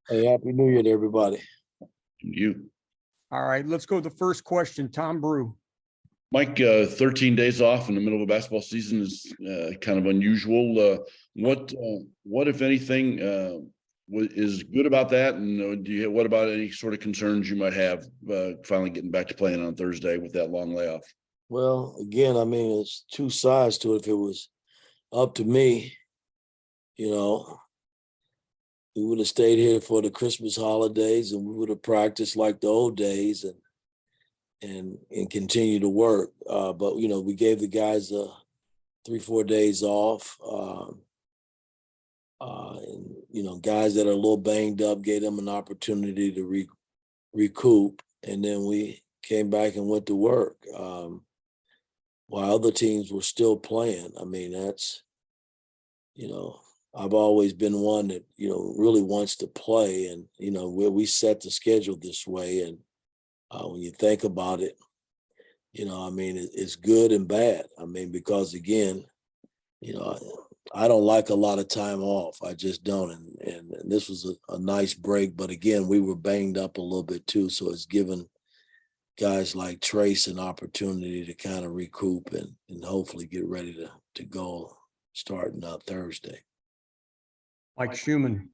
Hey, Happy New Year to everybody. You, All right, let's go to the first question. Tom Brew. Mike, 13 days off in the middle of a basketball season is kind of unusual. What, if anything, is good about that? And what about any sort of concerns you might have finally getting back to playing on Thursday with that long layoff? Well, again, I mean, it's two sides to it. If it was up to me, we would have stayed here for the Christmas holidays and we would have practiced like the old days and continue to work. But we gave the guys 3-4 days off. And guys that are a little banged up, gave them an opportunity to recoup. And then we came back and went to work. While other teams were still playing. I mean, that's, I've always been one that, really wants to play. And, we set the schedule this way. And when you think about it, it's good and bad. I mean, because again, I don't like a lot of time off. I just don't. And this was a nice break. But again, we were banged up a little bit too. So it's given guys like Trace an opportunity to kind of recoup and hopefully get ready to go starting Thursday. Mike Schumann.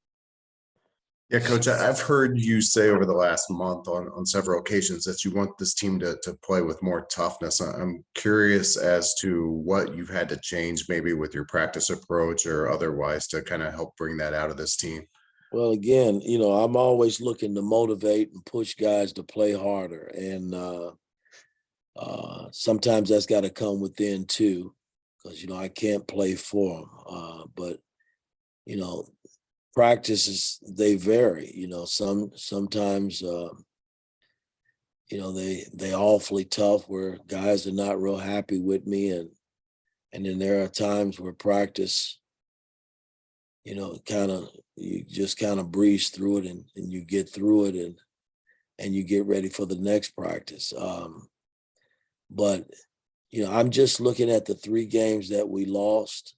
Yeah, Coach, I've heard you say over the last month on several occasions that you want this team to play with more toughness. I'm curious as to what you've had to change maybe with your practice approach or otherwise to kind of help bring that out of this team. Well, again, I'm always looking to motivate and push guys to play harder. And sometimes that's got to come within too, because, I can't play for them. But, practices, they vary, sometimes, they awfully tough where guys are not real happy with me. And then there are times where practice, you just kind of breeze through it and you get through it and you get ready for the next practice. But, I'm just looking at the 3 games that we lost.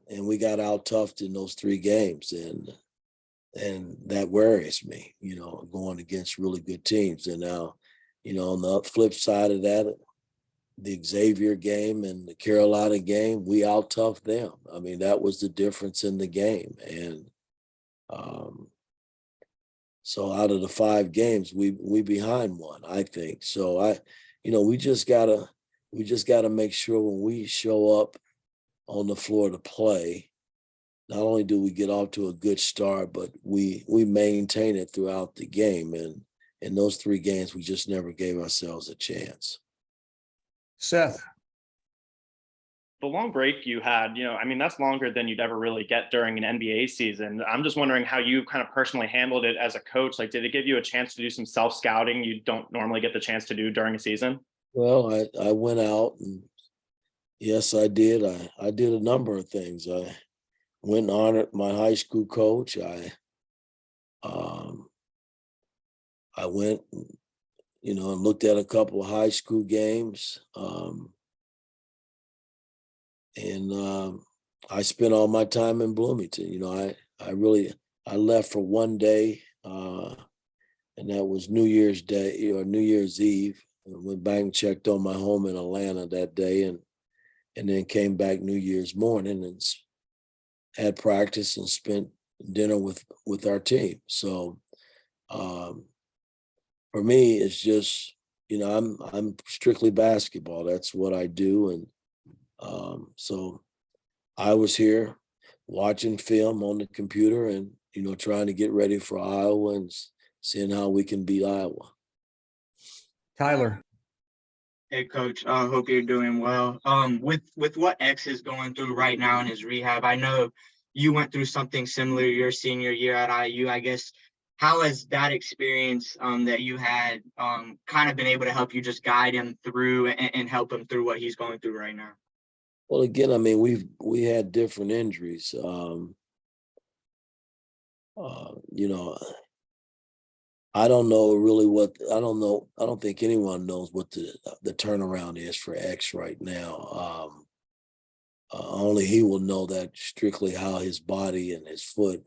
And we got out toughed in those 3 games. And that worries me, going against really good teams. And now, on the flip side of that, the Xavier game and the Carolina game, we out toughed them. I mean, that was the difference in the game. And so out of the 5 games, we behind one, I think. So we just gotta make sure when we show up on the floor to play, not only do we get off to a good start, but we maintain it throughout the game. And in those 3 games, we just never gave ourselves a chance. Seth. The long break you had, that's longer than you'd ever really get during an NBA season. I'm just wondering how you kind of personally handled it as a coach. Like, did it give you a chance to do some self-scouting you don't normally get the chance to do during a season? Well, I went out and yes, I did. I did a number of things. I went and honored my high school coach. I went, and looked at a couple of high school games. And I spent all my time in Bloomington. I left for one day, and that was New Year's Day or New Year's Eve. I went back and checked on my home in Atlanta that day, and then came back New Year's morning and had practice and spent dinner with our team. So for me, it's just, I'm strictly basketball. That's what I do. And so I was here watching film on the computer and, trying to get ready for Iowa and seeing how we can beat Iowa. Tyler. Hey, Coach. Hope you're doing well. With what X is going through right now in his rehab, I know you went through something similar your senior year at IU. I guess, how has that experience that you had kind of been able to help you just guide him through and help him through what he's going through right now? Well, again, I mean, we had different injuries. I don't know really I don't think anyone knows what the turnaround is for X right now. Only he will know that strictly how his body and his foot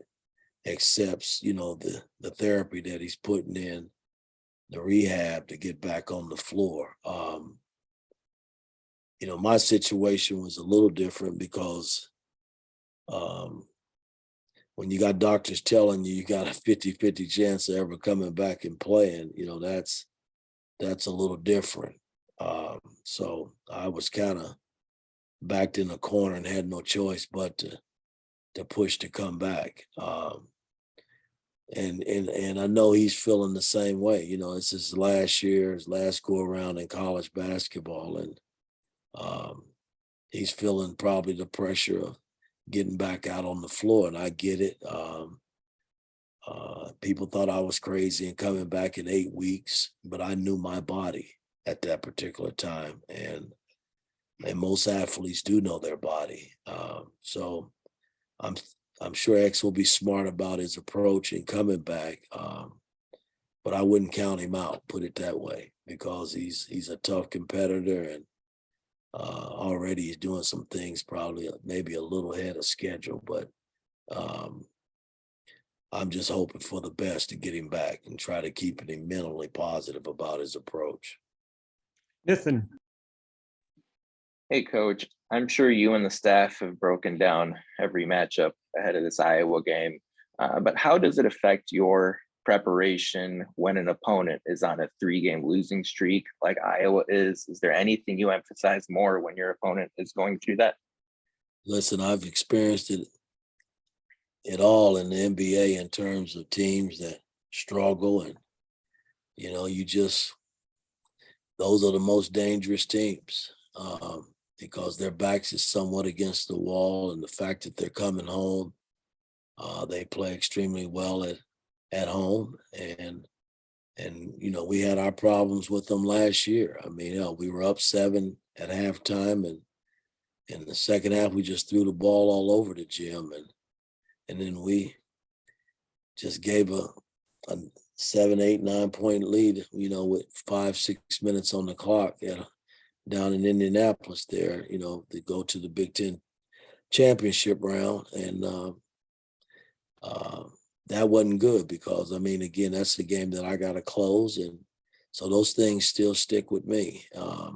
accepts, the therapy that he's putting in, the rehab to get back on the floor. My situation was a little different because when you got doctors telling you got a 50-50 chance of ever coming back and playing, that's a little different. So I was kind of backed in a corner and had no choice but to push to come back. And I know he's feeling the same way. It's his last year, his last go around in college basketball, and he's feeling probably the pressure of getting back out on the floor, and I get it. People thought I was crazy and coming back in 8 weeks, but I knew my body at that particular time, and most athletes do know their body. So I'm sure X will be smart about his approach and coming back, but I wouldn't count him out, put it that way, because he's a tough competitor, and already he's doing some things probably maybe a little ahead of schedule, but I'm just hoping for the best to get him back and try to keep him mentally positive about his approach. Nathan, Hey, Coach. I'm sure you and the staff have broken down every matchup ahead of this Iowa game, but how does it affect your preparation when an opponent is on a 3-game losing streak like Iowa is? Is there anything you emphasize more when your opponent is going through that? Listen, I've experienced it all in the NBA in terms of teams that struggle, and those are the most dangerous teams because their backs is somewhat against the wall, and the fact that they're coming home, they play extremely well at home, and we had our problems with them last year. I mean, we were up 7 at halftime, and in the second half we just threw the ball all over the gym, and then we just gave a 7, 8, 9 point lead, with 5-6 minutes on the clock down in Indianapolis there, to go to the Big Ten championship round. And that wasn't good because, again, that's the game that I got to close. And so those things still stick with me. I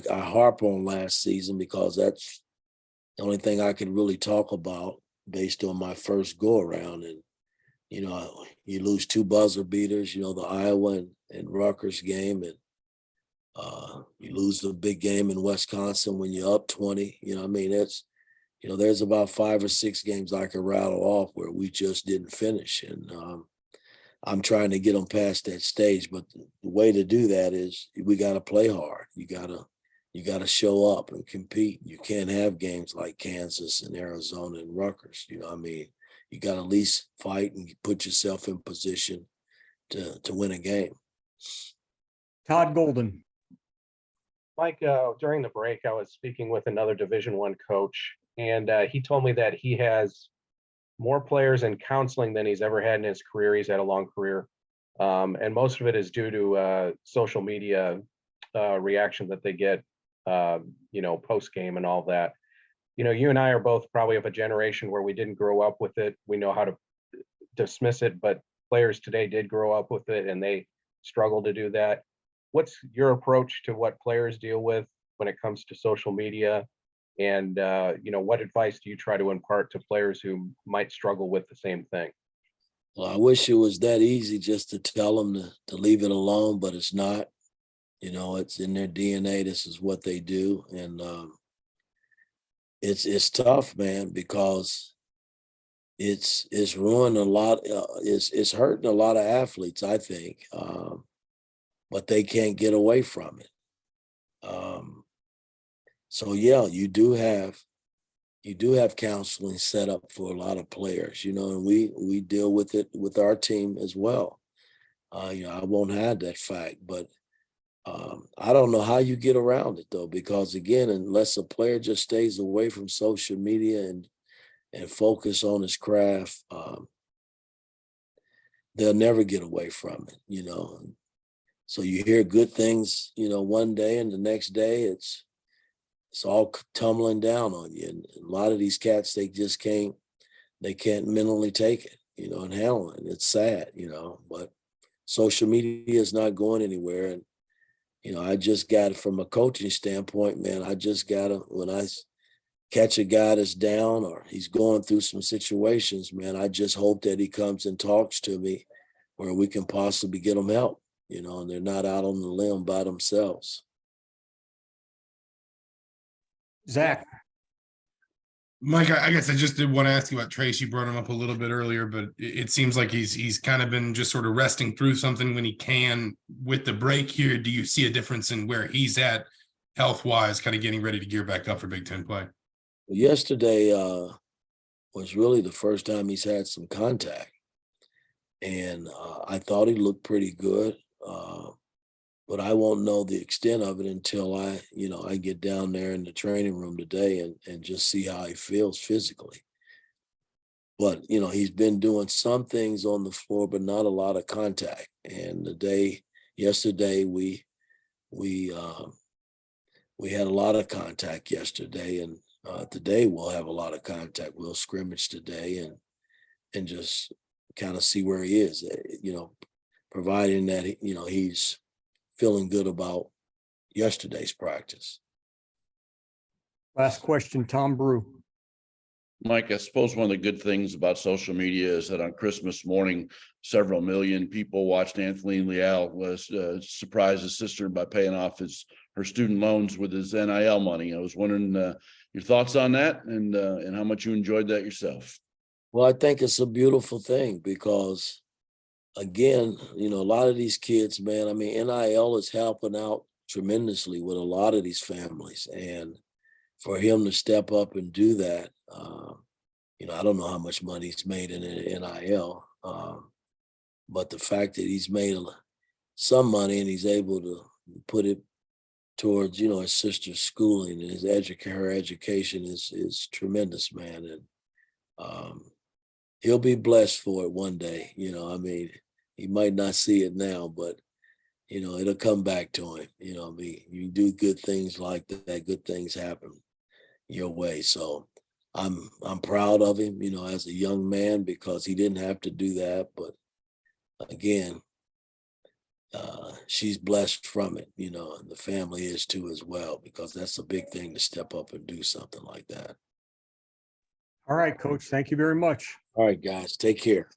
harp on last season because that's the only thing I could really talk about based on my first go around. And, you lose 2 buzzer beaters, the Iowa and Rutgers game, and you lose a big game in Wisconsin when you're up 20. That's, there's about 5 or 6 games I could rattle off where we just didn't finish. And I'm trying to get them past that stage. But the way to do that is we got to play hard. You got to show up and compete. You can't have games like Kansas and Arizona and Rutgers. You got to at least fight and put yourself in position to win a game. Todd Golden. Mike, during the break, I was speaking with another Division I coach, and he told me that he has more players in counseling than he's ever had in his career. He's had a long career, and most of it is due to social media reaction that they get, post game and all that. You and I are both probably of a generation where we didn't grow up with it. We know how to dismiss it, but players today did grow up with it, and they struggle to do that. What's your approach to what players deal with when it comes to social media? And, what advice do you try to impart to players who might struggle with the same thing? Well, I wish it was that easy just to tell them to leave it alone, but it's not. It's in their DNA. This is what they do. And it's tough, man, because it's ruined a lot. It's hurting a lot of athletes, I think, but they can't get away from it. So yeah, you do have counseling set up for a lot of players, and we deal with it with our team as well. I won't hide that fact, but I don't know how you get around it though, because again, unless a player just stays away from social media and focus on his craft, they'll never get away from it, So you hear good things, one day, and the next day it's all tumbling down on you. And a lot of these cats, they just can't they can't mentally take it, and handle it. It's sad, but social media is not going anywhere. And, I just got it from a coaching standpoint, man. I just got to, when I catch a guy that's down or he's going through some situations, man, I just hope that he comes and talks to me where we can possibly get them help, and they're not out on the limb by themselves. Zach, Mike, I guess I just did want to ask you about Trace. You brought him up a little bit earlier, but it seems like he's kind of been just sort of resting through something when he can. With the break here, do you see a difference in where he's at health-wise, kind of getting ready to gear back up for Big Ten play? Yesterday was really the first time he's had some contact. And I thought he looked pretty good. But I won't know the extent of it until I get down there in the training room today and just see how he feels physically. But, he's been doing some things on the floor, but not a lot of contact. And yesterday, we had a lot of contact yesterday, and today we'll have a lot of contact. We'll scrimmage today and just kind of see where he is, providing that, he's feeling good about yesterday's practice. last question, Tom Brew. Mike, I suppose one of the good things about social media is that on Christmas morning, several million people watched Anthony Leal was surprise his sister by paying off her student loans with his NIL money. I was wondering your thoughts on that and how much you enjoyed that yourself. Well, I think it's a beautiful thing because, again, a lot of these kids, man, I mean, NIL is helping out tremendously with a lot of these families. And for him to step up and do that, I don't know how much money he's made in NIL, but the fact that he's made some money and he's able to put it towards, his sister's schooling and her education is tremendous, man. And he'll be blessed for it one day. I mean, he might not see it now, but it'll come back to him. I mean, you do good things like that, good things happen your way. So I'm proud of him, as a young man, because he didn't have to do that. But again, she's blessed from it, and the family is too as well, because that's a big thing to step up and do something like that. All right, Coach, thank you very much. All right, guys, take care.